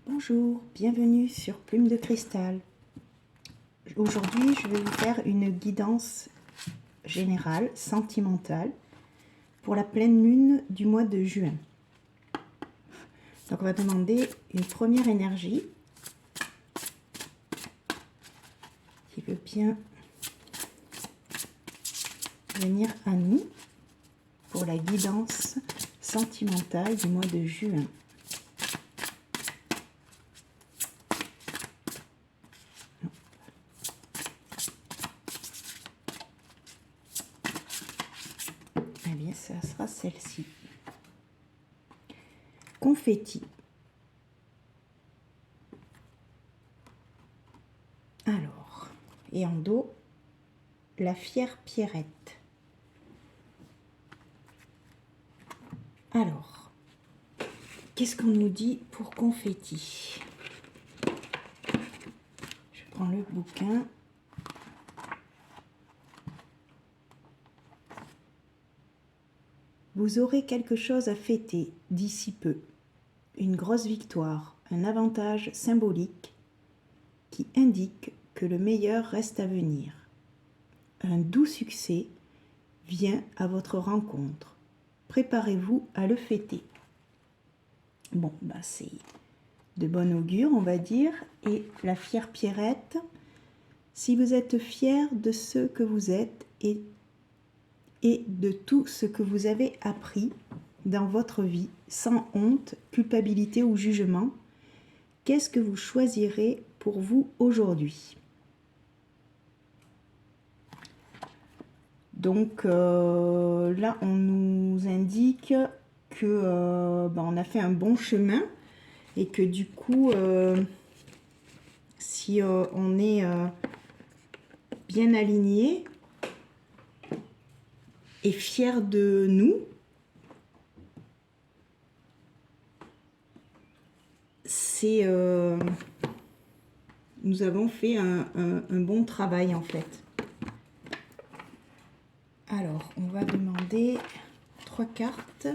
Bonjour, bienvenue sur Plume de Cristal. Aujourd'hui, je vais vous faire une guidance générale, sentimentale, pour la pleine lune du mois de juin. Donc on va demander une première énergie qui veut bien venir à nous pour la guidance sentimentale du mois de juin. Eh bien, ça sera celle-ci. Confetti. Alors, et en dos, la fière Pierrette. Alors, qu'est-ce qu'on nous dit pour confetti? Je prends le bouquin. Vous aurez quelque chose à fêter d'ici peu. Une grosse victoire, un avantage symbolique qui indique que le meilleur reste à venir. Un doux succès vient à votre rencontre. Préparez-vous à le fêter. Bon, bah c'est de bon augure, on va dire. Et la fière Pierrette, si vous êtes fier de ce que vous êtes et de tout ce que vous avez appris dans votre vie, sans honte, culpabilité ou jugement, qu'est-ce que vous choisirez pour vous aujourd'hui? Donc là, on nous indique que on a fait un bon chemin et que du coup, si on est bien aligné et fier de nous, c'est nous avons fait un bon travail en fait. Alors, on va demander 3 cartes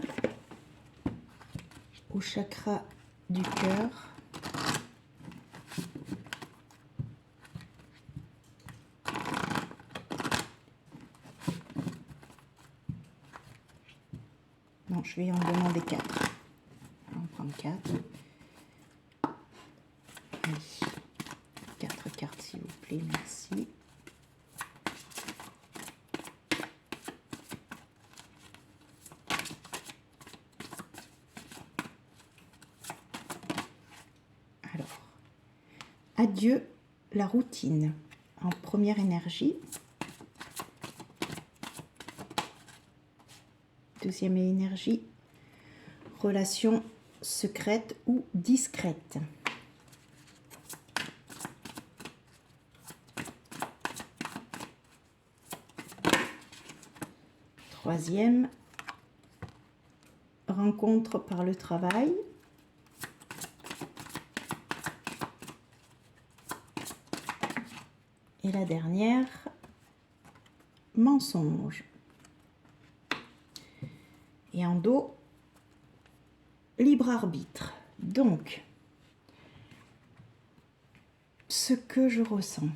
au chakra du cœur. Non, je vais en demander 4. On va en prendre 4. Allez, 4 cartes s'il vous plaît, merci. Alors, adieu la routine en première énergie. Deuxième énergie, relation secrète ou discrète. Troisième, rencontre par le travail. Et la dernière, mensonge. Et en dos, libre arbitre. Donc, ce que je ressens,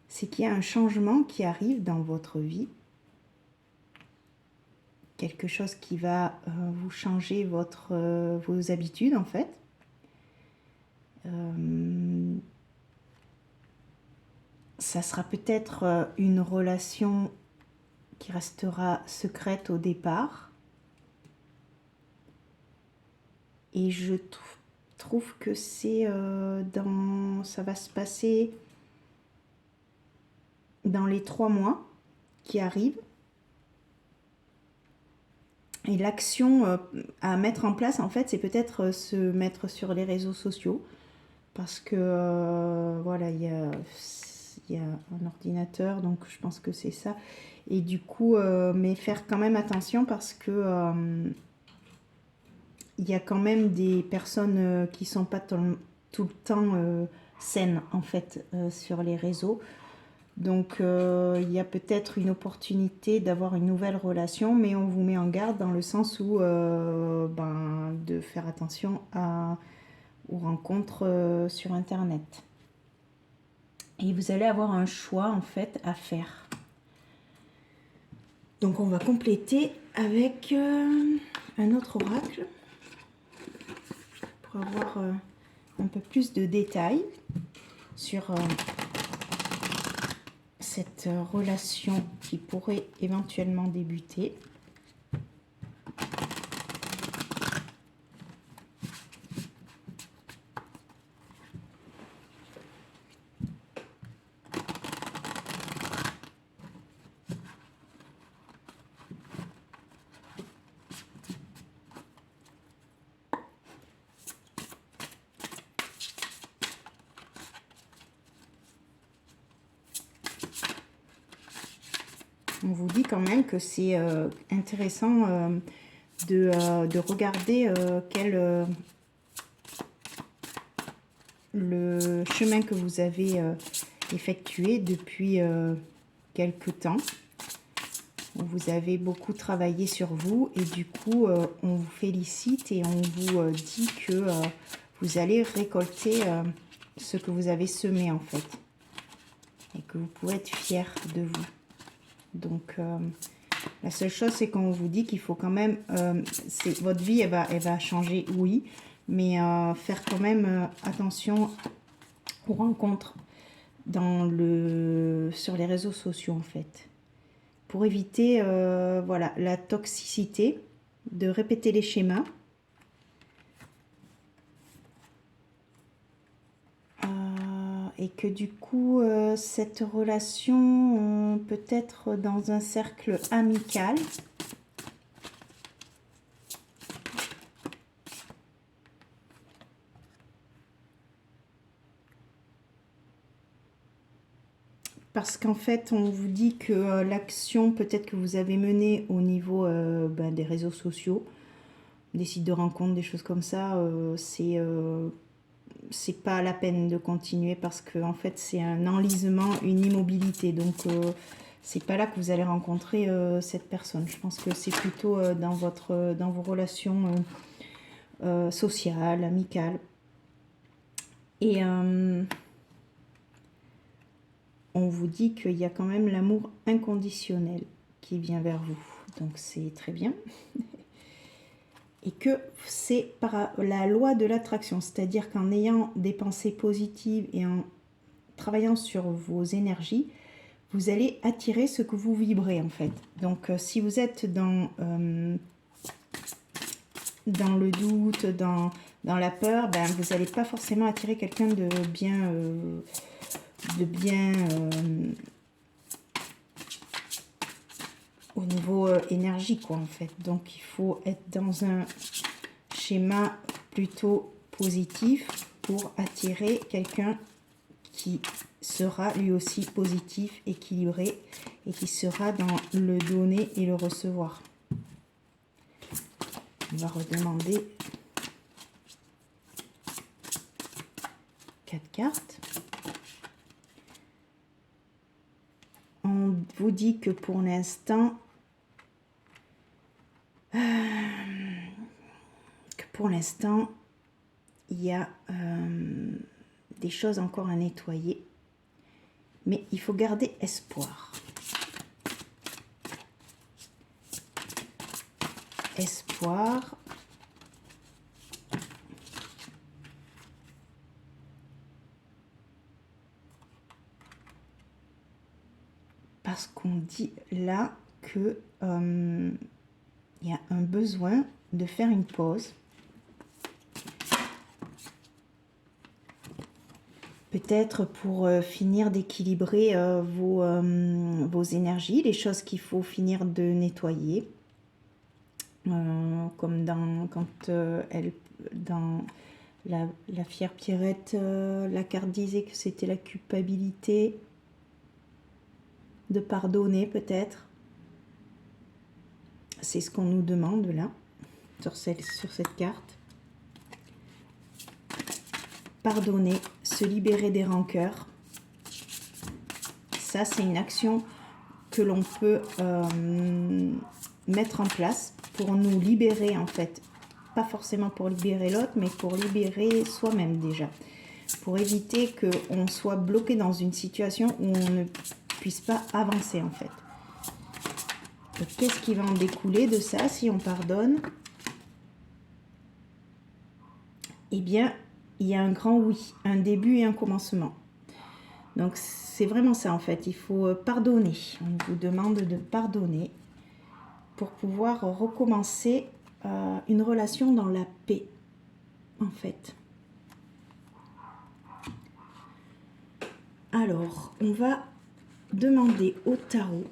c'est qu'il y a un changement qui arrive dans votre vie. Quelque chose qui va vous changer vos habitudes en fait. Ça sera peut-être une relation qui restera secrète au départ. Et je trouve que c'est ça va se passer dans les 3 mois qui arrivent. Et l'action à mettre en place, en fait, c'est peut-être se mettre sur les réseaux sociaux. Parce que, voilà, il y a un ordinateur, donc je pense que c'est ça. Et du coup, mais faire quand même attention parce que il y a quand même des personnes qui sont pas tout le temps saines, en fait, sur les réseaux. Donc il y a peut-être une opportunité d'avoir une nouvelle relation, mais on vous met en garde dans le sens où de faire attention ou rencontres sur Internet. Et vous allez avoir un choix en fait à faire. Donc on va compléter avec un autre oracle pour avoir un peu plus de détails sur cette relation qui pourrait éventuellement débuter. On vous dit quand même que c'est intéressant de regarder quel le chemin que vous avez effectué depuis quelque temps. Vous avez beaucoup travaillé sur vous et du coup on vous félicite et on vous dit que vous allez récolter ce que vous avez semé en fait et que vous pouvez être fier de vous. Donc la seule chose c'est qu'on vous dit qu'il faut quand même votre vie elle va changer, oui, mais faire quand même attention aux rencontres sur les réseaux sociaux en fait, pour éviter voilà, la toxicité, de répéter les schémas. Et que du coup, cette relation peut être dans un cercle amical. Parce qu'en fait, on vous dit que l'action peut-être que vous avez menée au niveau des réseaux sociaux, des sites de rencontres, des choses comme ça, c'est pas la peine de continuer parce que en fait c'est un enlisement, une immobilité. Donc c'est pas là que vous allez rencontrer cette personne. Je pense que c'est plutôt dans vos relations sociales, amicales. Et on vous dit qu'il y a quand même l'amour inconditionnel qui vient vers vous. Donc c'est très bien. Et que c'est par la loi de l'attraction, c'est-à-dire qu'en ayant des pensées positives et en travaillant sur vos énergies, vous allez attirer ce que vous vibrez en fait. Donc si vous êtes dans le doute, dans la peur, ben, vous n'allez pas forcément attirer quelqu'un de bien au niveau énergie quoi en fait. Donc il faut être dans un schéma plutôt positif pour attirer quelqu'un qui sera lui aussi positif, équilibré et qui sera dans le donner et le recevoir. On va redemander 4 cartes. On vous dit que pour l'instant, il y a des choses encore à nettoyer, mais il faut garder espoir. Espoir. Parce qu'on dit là que il y a un besoin de faire une pause. Peut-être pour finir d'équilibrer vos énergies, les choses qu'il faut finir de nettoyer. Comme dans la fière Pierrette, la carte disait que c'était la culpabilité de pardonner peut-être. C'est ce qu'on nous demande là, sur cette carte. Pardonner, se libérer des rancœurs. Ça, c'est une action que l'on peut mettre en place pour nous libérer en fait pas forcément pour libérer l'autre, mais pour libérer soi-même déjà. Pour éviter qu'on soit bloqué dans une situation où on ne puisse pas avancer en fait. Qu'est-ce qui va en découler de ça si on pardonne? Eh bien, il y a un grand oui, un début et un commencement. Donc, c'est vraiment ça en fait. Il faut pardonner. On vous demande de pardonner pour pouvoir recommencer une relation dans la paix, en fait. Alors, on va demander au tarot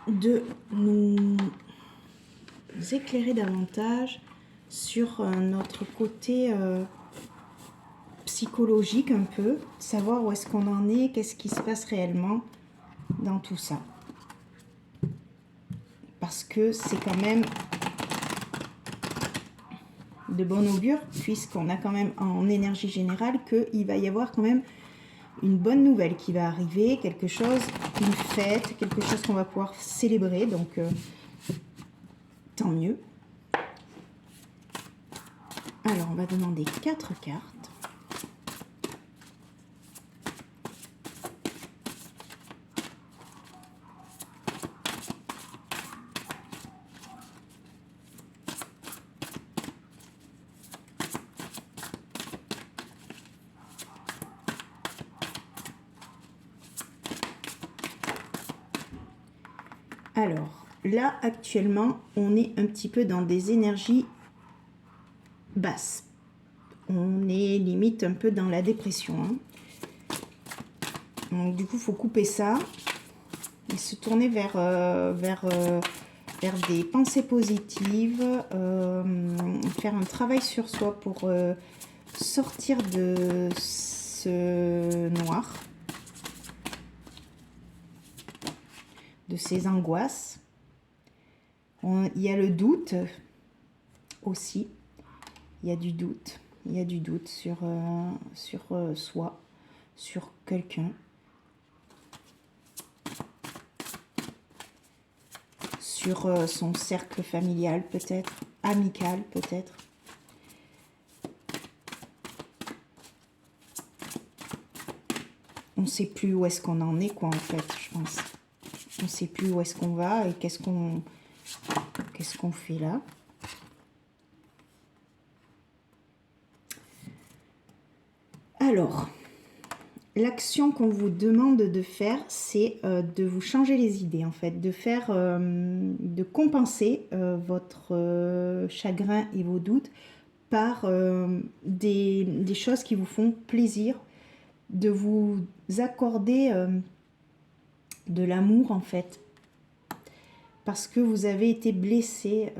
de nous éclairer davantage sur notre côté psychologique un peu, savoir où est-ce qu'on en est, qu'est-ce qui se passe réellement dans tout ça. Parce que c'est quand même de bon augure, puisqu'on a quand même en énergie générale qu'il va y avoir quand même une bonne nouvelle qui va arriver, quelque chose, une fête, quelque chose qu'on va pouvoir célébrer, donc tant mieux. Alors, on va demander 4 cartes. Alors, là, actuellement, on est un petit peu dans des énergies basses. On est limite un peu dans la dépression. Hein. Donc, du coup, il faut couper ça et se tourner vers des pensées positives, faire un travail sur soi pour sortir de ce noir, de ces angoisses. Il y a le doute aussi. Il y a du doute. Il y a du doute sur soi, sur quelqu'un. Sur son cercle familial peut-être, amical peut-être. On ne sait plus où est-ce qu'on en est quoi en fait, je pense. On ne sait plus où est-ce qu'on va et qu'est-ce qu'on fait là. Alors, l'action qu'on vous demande de faire, c'est de vous changer les idées en fait, de compenser votre chagrin et vos doutes par des choses qui vous font plaisir, de vous accorder de l'amour en fait, parce que vous avez été blessé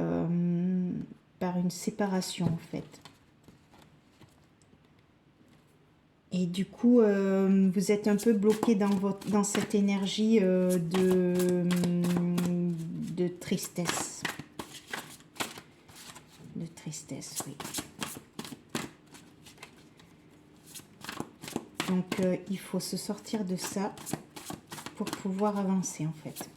par une séparation en fait. Et du coup, vous êtes un peu bloqué dans cette énergie de tristesse. De tristesse, oui. Donc, il faut se sortir de ça pour pouvoir avancer, en fait.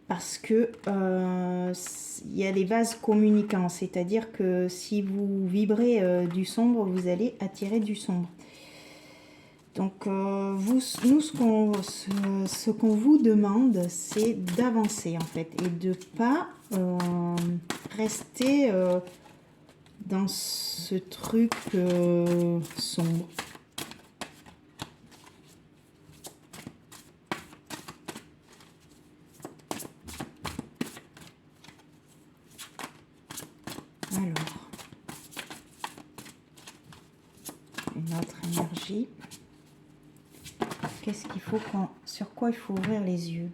Parce que il y a les vases communicants, c'est-à-dire que si vous vibrez du sombre, vous allez attirer du sombre. Donc, nous, ce qu'on vous demande, c'est d'avancer, en fait, et de ne pas rester dans ce truc sombre. Alors, une autre énergie. Qu'est-ce qu'il faut sur quoi il faut ouvrir les yeux?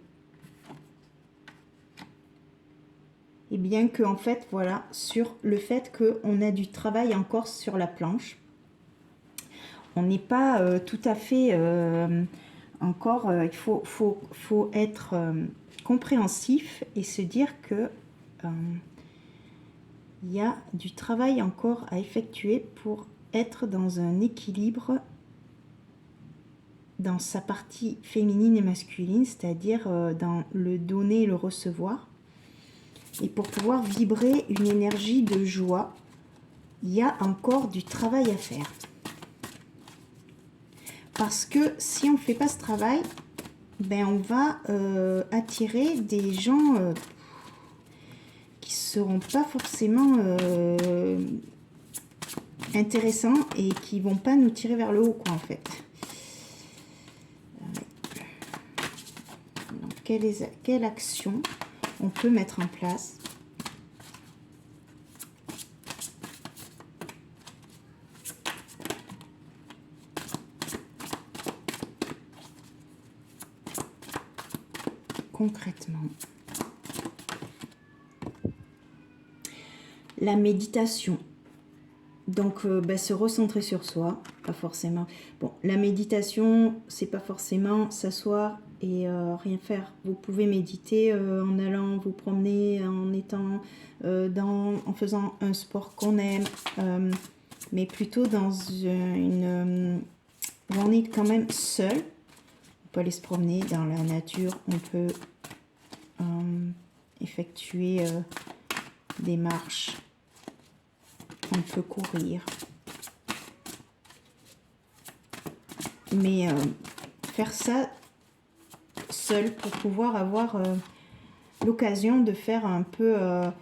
Et bien que, en fait, voilà, sur le fait qu'on a du travail encore sur la planche. On n'est pas tout à fait encore, il faut être compréhensif et se dire que il y a du travail encore à effectuer pour être dans un équilibre dans sa partie féminine et masculine, c'est-à-dire dans le donner et le recevoir. Et pour pouvoir vibrer une énergie de joie, il y a encore du travail à faire. Parce que si on ne fait pas ce travail, ben on va attirer des gens qui ne seront pas forcément intéressants et qui vont pas nous tirer vers le haut, quoi, en fait. Donc, quelle action on peut mettre en place ? Concrètement, la méditation. Donc, se recentrer sur soi, pas forcément. Bon, la méditation, c'est pas forcément s'asseoir et rien faire. Vous pouvez méditer en allant vous promener, en étant en faisant un sport qu'on aime, mais plutôt dans une où on est quand même seul. On peut aller se promener dans la nature, on peut effectuer des marches, on peut courir. Mais faire ça seul pour pouvoir avoir l'occasion de faire un peu un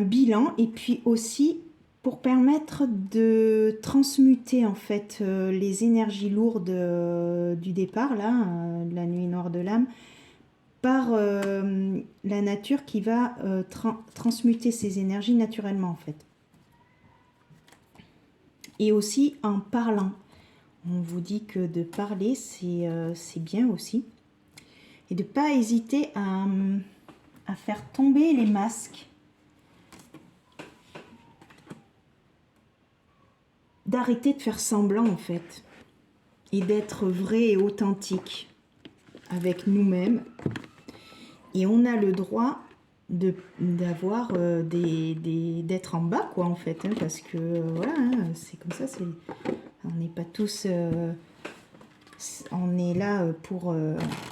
bilan, et puis aussi pour permettre de transmuter en fait les énergies lourdes du départ, là, de la nuit noire de l'âme, par la nature qui va transmuter ces énergies naturellement en fait. Et aussi en parlant. On vous dit que de parler, c'est bien aussi. Et de ne pas hésiter à faire tomber les masques. D'arrêter de faire semblant en fait. Et d'être vrai et authentique avec nous-mêmes. Et on a le droit d'avoir d'être en bas quoi en fait. Hein, parce que voilà, hein, c'est comme ça. On n'est pas tous... on est là pour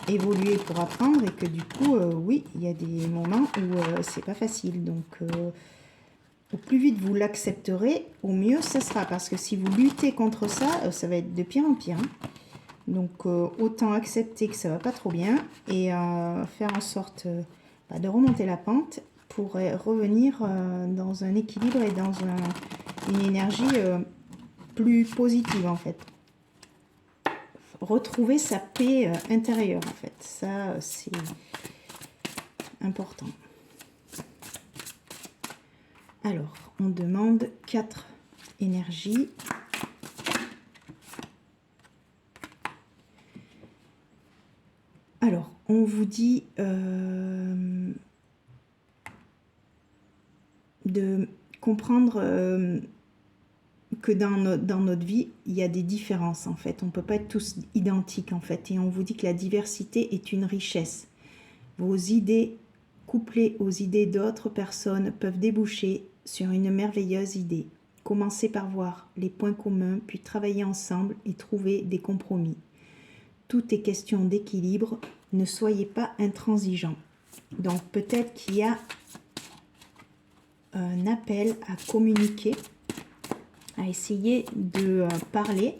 évoluer, pour apprendre, et que du coup, oui, il y a des moments où c'est pas facile. Donc, au plus vite vous l'accepterez, au mieux ça sera. Parce que si vous luttez contre ça, ça va être de pire en pire. Hein. Donc, autant accepter que ça va pas trop bien et faire en sorte de remonter la pente pour revenir dans un équilibre et dans une énergie plus positive en fait. Retrouver sa paix intérieure en fait, ça c'est important. Alors, on demande 4 énergies. Alors, on vous dit de comprendre que dans notre vie, il y a des différences en fait. On ne peut pas être tous identiques en fait. Et on vous dit que la diversité est une richesse. Vos idées couplées aux idées d'autres personnes peuvent déboucher sur une merveilleuse idée. Commencez par voir les points communs, puis travailler ensemble et trouver des compromis. Tout est question d'équilibre. Ne soyez pas intransigeants. Donc peut-être qu'il y a un appel à communiquer, à essayer de parler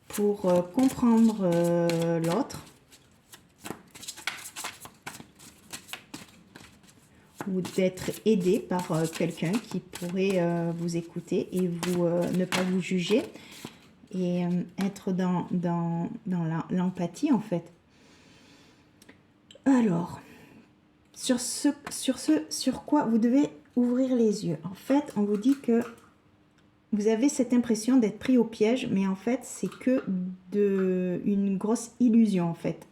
pour comprendre l'autre, ou d'être aidé par quelqu'un qui pourrait vous écouter et vous ne pas vous juger, et être dans l'empathie en fait. Alors, sur quoi vous devez ouvrir les yeux. En fait, on vous dit que vous avez cette impression d'être pris au piège, mais en fait, c'est que une grosse illusion, en fait.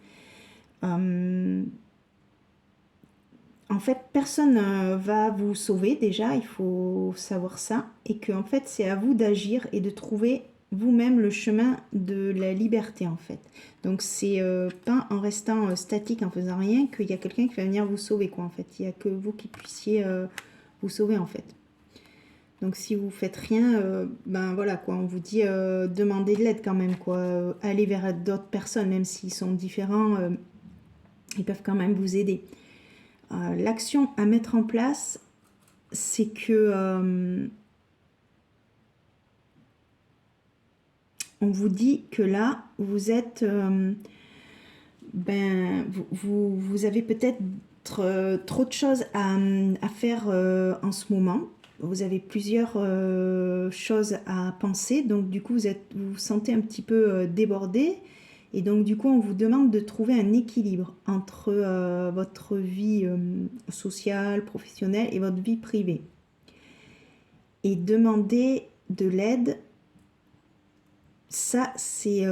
En fait, personne ne va vous sauver, déjà, il faut savoir ça. Et que, en fait, c'est à vous d'agir et de trouver vous-même le chemin de la liberté, en fait. Donc, c'est pas en restant statique, en faisant rien, qu'il y a quelqu'un qui va venir vous sauver, quoi, en fait. Il n'y a que vous qui puissiez vous sauver, en fait. Donc si vous faites rien, ben voilà quoi, on vous dit demandez de l'aide quand même quoi, allez vers d'autres personnes, même s'ils sont différents, ils peuvent quand même vous aider. L'action à mettre en place, c'est que on vous dit que là, vous êtes, vous avez peut-être trop de choses à faire en ce moment. Vous avez plusieurs choses à penser, donc du coup vous vous sentez un petit peu débordé, et donc du coup on vous demande de trouver un équilibre entre votre vie sociale, professionnelle et votre vie privée. Et demander de l'aide, ça c'est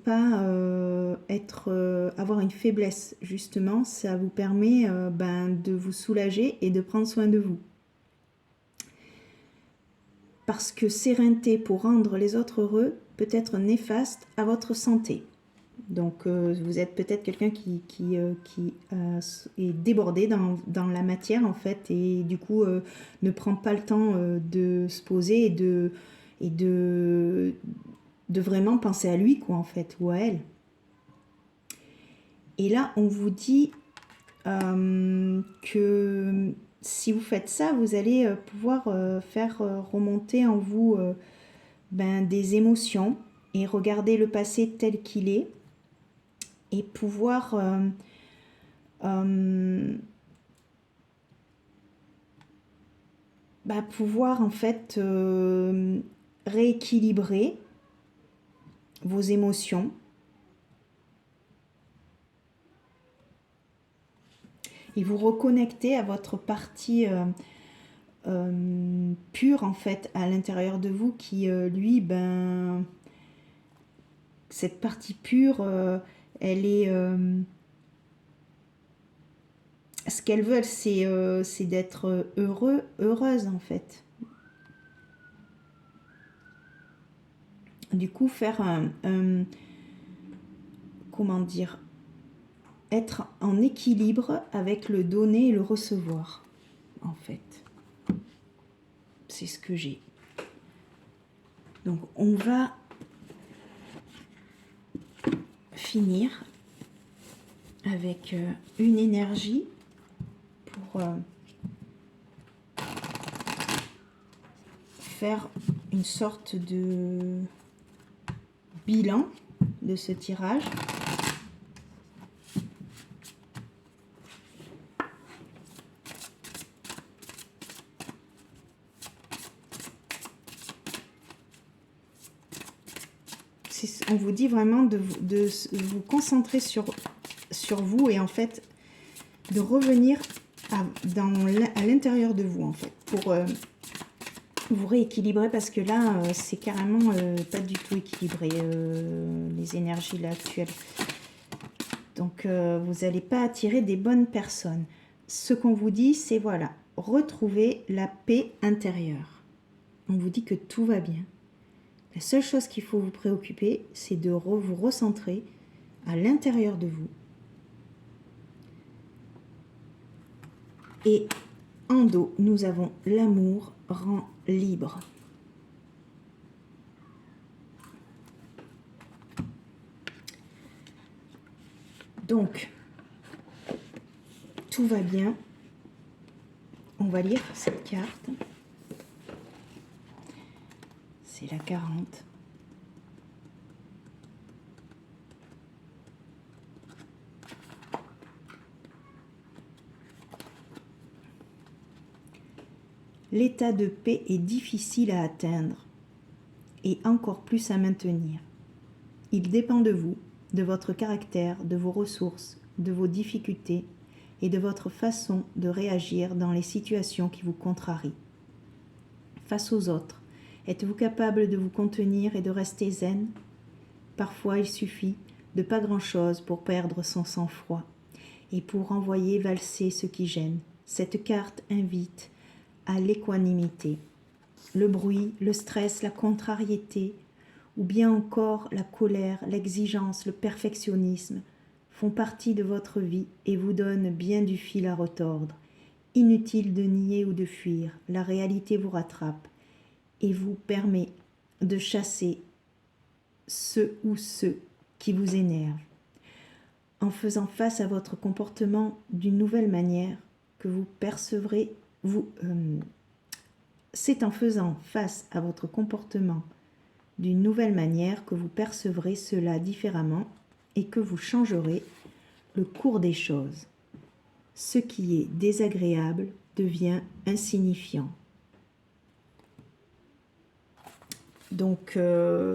pas avoir une faiblesse, justement ça vous permet de vous soulager et de prendre soin de vous. Parce que sérénité pour rendre les autres heureux peut être néfaste à votre santé. Donc vous êtes peut-être quelqu'un qui est débordé dans la matière en fait, et du coup ne prend pas le temps de se poser et de vraiment penser à lui quoi en fait, ou à elle. Et là on vous dit que si vous faites ça, vous allez pouvoir faire remonter en vous des émotions et regarder le passé tel qu'il est, et pouvoir pouvoir en fait rééquilibrer vos émotions et vous reconnecter à votre partie pure en fait à l'intérieur de vous qui lui cette partie pure elle est ce qu'elle veut c'est d'être heureuse en fait. Du coup faire comment dire, être en équilibre avec le donner et le recevoir en fait. C'est ce que j'ai. Donc on va finir avec une énergie pour faire une sorte de bilan de ce tirage. On vous dit vraiment de vous concentrer sur vous et en fait de revenir à l'intérieur de vous en fait pour vous rééquilibrer, parce que là c'est carrément pas du tout équilibré les énergies là actuelles. Donc vous n'allez pas attirer des bonnes personnes. Ce qu'on vous dit c'est voilà, retrouver la paix intérieure. On vous dit que tout va bien. La seule chose qu'il faut vous préoccuper, c'est de vous recentrer à l'intérieur de vous. Et en dos, nous avons l'amour rend libre. Donc, tout va bien. On va lire cette carte. C'est la 40. L'état de paix est difficile à atteindre et encore plus à maintenir. Il dépend de vous, de votre caractère, de vos ressources, de vos difficultés et de votre façon de réagir dans les situations qui vous contrarient. Face aux autres, êtes-vous capable de vous contenir et de rester zen? Parfois, il suffit de pas grand-chose pour perdre son sang-froid et pour envoyer valser ce qui gêne. Cette carte invite à l'équanimité. Le bruit, le stress, la contrariété, ou bien encore la colère, l'exigence, le perfectionnisme font partie de votre vie et vous donnent bien du fil à retordre. Inutile de nier ou de fuir, la réalité vous rattrape et vous permet de chasser ceux ou ceux qui vous énervent. En faisant face à votre comportement d'une nouvelle manière que vous percevrez, c'est en faisant face à votre comportement d'une nouvelle manière que vous percevrez cela différemment et que vous changerez le cours des choses. Ce qui est désagréable devient insignifiant. Donc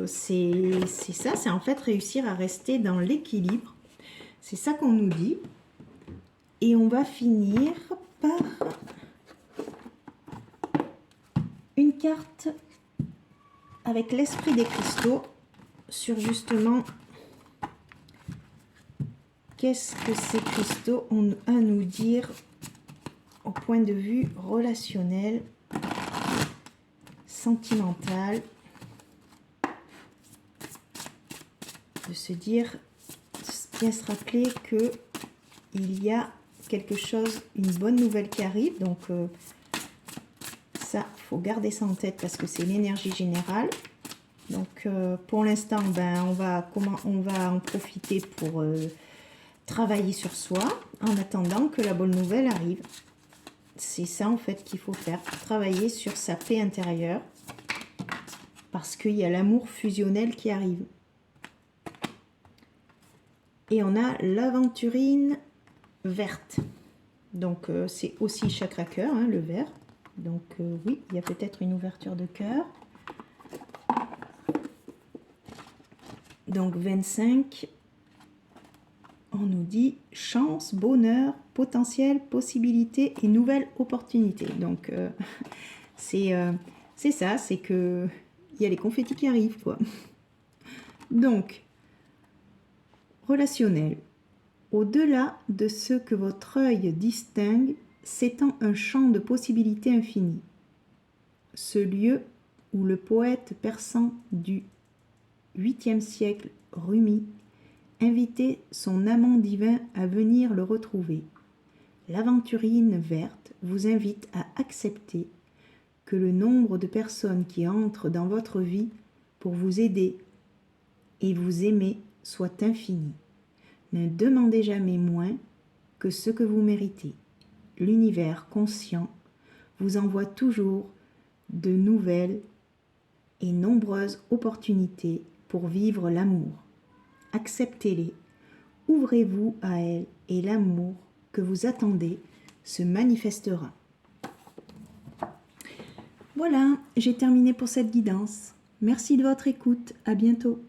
c'est ça, c'est en fait réussir à rester dans l'équilibre. C'est ça qu'on nous dit. Et on va finir par une carte avec l'esprit des cristaux sur justement qu'est-ce que ces cristaux ont à nous dire au point de vue relationnel, sentimental, de se dire, bien se rappeler que il y a quelque chose, une bonne nouvelle qui arrive, donc ça, faut garder ça en tête parce que c'est l'énergie générale. Donc pour l'instant, ben, on va en profiter pour travailler sur soi en attendant que la bonne nouvelle arrive. C'est ça en fait qu'il faut faire, travailler sur sa paix intérieure parce qu'il y a l'amour fusionnel qui arrive. Et on a l'aventurine verte. Donc c'est aussi chakra cœur, hein, le vert. Donc oui, il y a peut-être une ouverture de cœur. Donc 25, on nous dit chance, bonheur, potentiel, possibilité et nouvelle opportunité. Donc c'est ça, c'est que il y a les confettis qui arrivent, quoi. Donc relationnel. Au-delà de ce que votre œil distingue, s'étend un champ de possibilités infinies. Ce lieu où le poète persan du 8e siècle, Rumi, invitait son amant divin à venir le retrouver. L'aventurine verte vous invite à accepter que le nombre de personnes qui entrent dans votre vie pour vous aider et vous aimer soit infini. Ne demandez jamais moins que ce que vous méritez. L'univers conscient vous envoie toujours de nouvelles et nombreuses opportunités pour vivre l'amour. Acceptez-les, ouvrez-vous à elles et l'amour que vous attendez se manifestera. Voilà, j'ai terminé pour cette guidance. Merci de votre écoute, à bientôt.